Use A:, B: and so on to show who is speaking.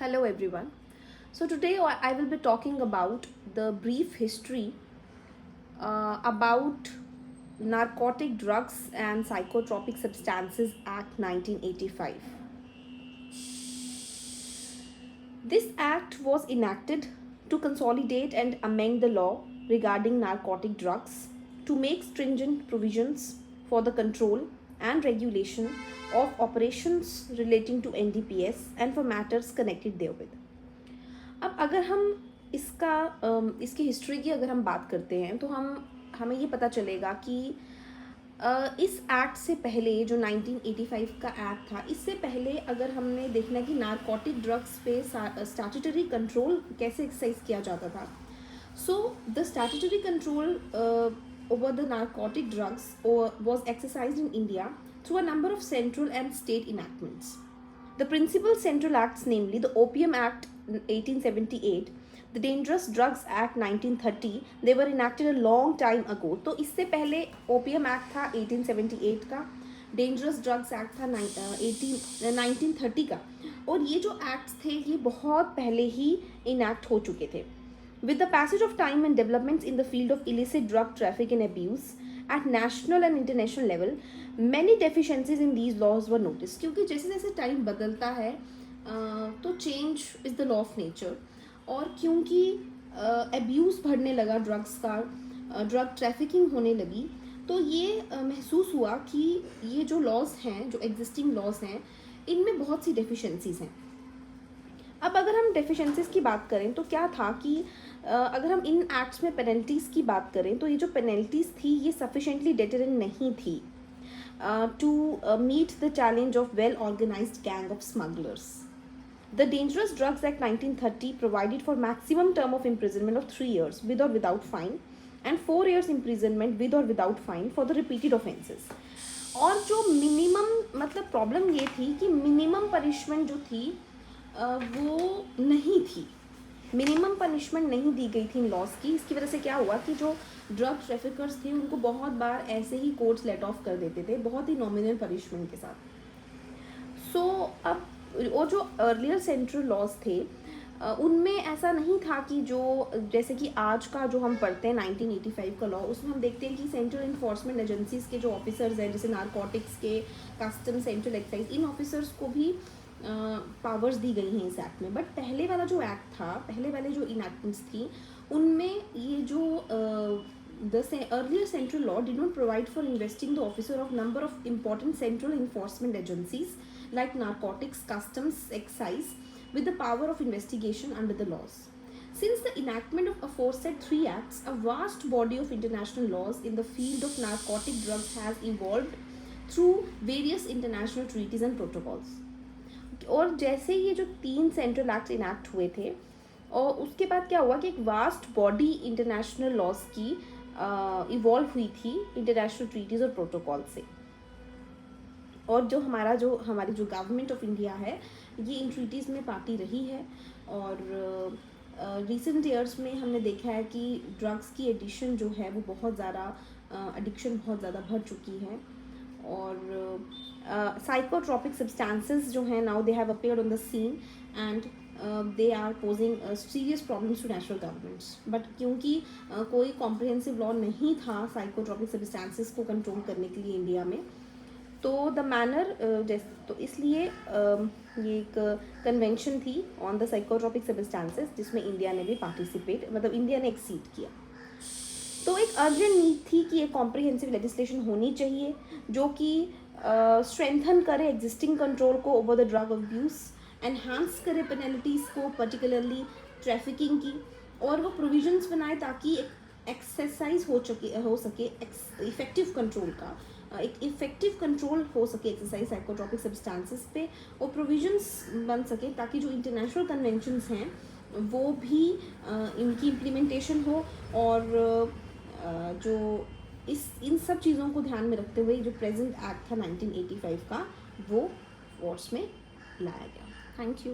A: Hello everyone. So today I will be talking about the brief history about Narcotic Drugs and Psychotropic Substances Act 1985. This act was enacted to consolidate and amend the law regarding narcotic drugs to make stringent provisions for the control and regulation of operations relating to NDPS and for matters connected therewith. अब अगर हम इसकी history की अगर हम बात करते हैं तो हमें ये पता चलेगा कि इस एक्ट से पहले जो 1985 का एक्ट था, इससे पहले अगर हमने देखना कि नारकोटिक ड्रग्स पे स्टैट्यूटरी कंट्रोल कैसे एक्सरसाइज किया जाता था. So the statutory control over the narcotic drugs was exercised in India through a number of central and state enactments. The principal central acts, namely the Opium Act 1878, the Dangerous Drugs Act 1930, they were enacted a long time ago. तो इससे पहले Opium Act था 1878 का, Dangerous Drugs Act था 1930 का, और ये जो acts थे ये बहुत पहले ही enact हो चुके थे. With the passage of time and developments in the field of illicit drug traffic and abuse at national and international level, many deficiencies in these laws were noticed. क्योंकि जैसे जैसे टाइम बदलता है तो change is the law of nature, और क्योंकि abuse बढ़ने लगा ड्रग्स का, ड्रग ट्रैफिकिंग होने लगी, तो ये महसूस हुआ कि ये जो लॉज हैं, जो एग्जिस्टिंग लॉज हैं, इनमें बहुत सी डेफिशिएंसीज हैं. अब अगर हम डेफिशिएंसीज की बात करें तो क्या था कि अगर हम इन एक्ट्स में पेनल्टीज़ की बात करें तो ये जो पेनल्टीज़ थी ये सफिशेंटली डेटरेंट नहीं थी to meet the challenge of well organised gang of smugglers. The Dangerous Drugs Act 1930 provided for maximum term of imprisonment of 3 years with or without fine and 4 years imprisonment with or without fine for the repeated offences. और जो minimum मतलब problem ये थी कि minimum punishment जो थी वो नहीं थी, मिनिमम पनिशमेंट नहीं दी गई थी इन लॉज की. इसकी वजह से क्या हुआ कि जो ड्रग ट्रैफिकर्स थे उनको बहुत बार ऐसे ही कोर्ट्स लेट ऑफ कर देते थे बहुत ही नॉमिनल पनिशमेंट के साथ. सो अब वो जो अर्लियर सेंट्रल लॉज थे उनमें ऐसा नहीं था कि जो जैसे कि आज का जो हम पढ़ते हैं 1985 का लॉ, उसमें हम देखते हैं कि सेंट्रल इन्फोर्समेंट एजेंसीज के जो ऑफिसर्स हैं, जैसे नारकोटिक्स के, कस्टम, सेंट्रल एक्साइज, इन ऑफिसर्स को भी पावर्स दी गई हैं इस एक्ट में. बट पहले वाला जो एक्ट था, पहले वाले जो इनैक्टमेंट्स थी, उनमें ये जो the earlier central law did not provide for investing the officer of number of important central enforcement agencies like narcotics, customs, excise with the power of investigation under the laws. Since the enactment of aforesaid 3 acts, a vast body of international laws in the field of narcotic drugs has evolved through various international treaties and protocols. और जैसे ये जो 3 central act enact हुए थे और उसके बाद क्या हुआ कि एक वास्ट बॉडी इंटरनेशनल लॉज की इवॉल्व हुई थी इंटरनेशनल ट्रीटीज़ और प्रोटोकॉल से. और जो हमारी जो गवर्नमेंट ऑफ इंडिया है ये इन ट्रीटीज़ में पार्टी रही है. और रिसेंट ईयर्स में हमने देखा है कि ड्रग्स की एडिशन जो है वो बहुत ज़्यादा एडिक्शन बहुत ज़्यादा बढ़ चुकी है. और psychotropic substances जो हैं now they have appeared on the scene and they are posing serious problems to national governments. but क्योंकि कोई comprehensive law नहीं था psychotropic substances को कंट्रोल करने के लिए इंडिया में, तो द मैनर तो इसलिए ये एक कन्वेंशन थी ऑन द साइकोट्रोपिक सब्सटेंसेस जिसमें इंडिया ने भी पार्टिसिपेट, मतलब इंडिया ने एक्सीड किया. तो एक अर्जेंट नीड थी कि एक कॉम्प्रिहेंसिव लेजिस्लेशन होनी चाहिए जो कि स्ट्रेंथन करे एग्जिस्टिंग कंट्रोल को over the drug abuse, enhance करे पेनल्टीज़ को पर्टिकुलरली ट्रैफिकिंग की, और वो प्रोविजंस बनाए ताकि एक एक्सरसाइज हो सके इफेक्टिव कंट्रोल का, एक इफेक्टिव कंट्रोल हो सके एक्सरसाइज साइकोट्रोपिक सब्सटेंसेस पे, और प्रोविजंस बन सके ताकि जो इंटरनेशनल कन्वेंशंस हैं वो भी इनकी इम्प्लीमेंटेशन हो. और जो इन सब चीज़ों को ध्यान में रखते हुए जो प्रेजेंट एक्ट था 1985 का वो फोर्स में लाया गया. Thank you.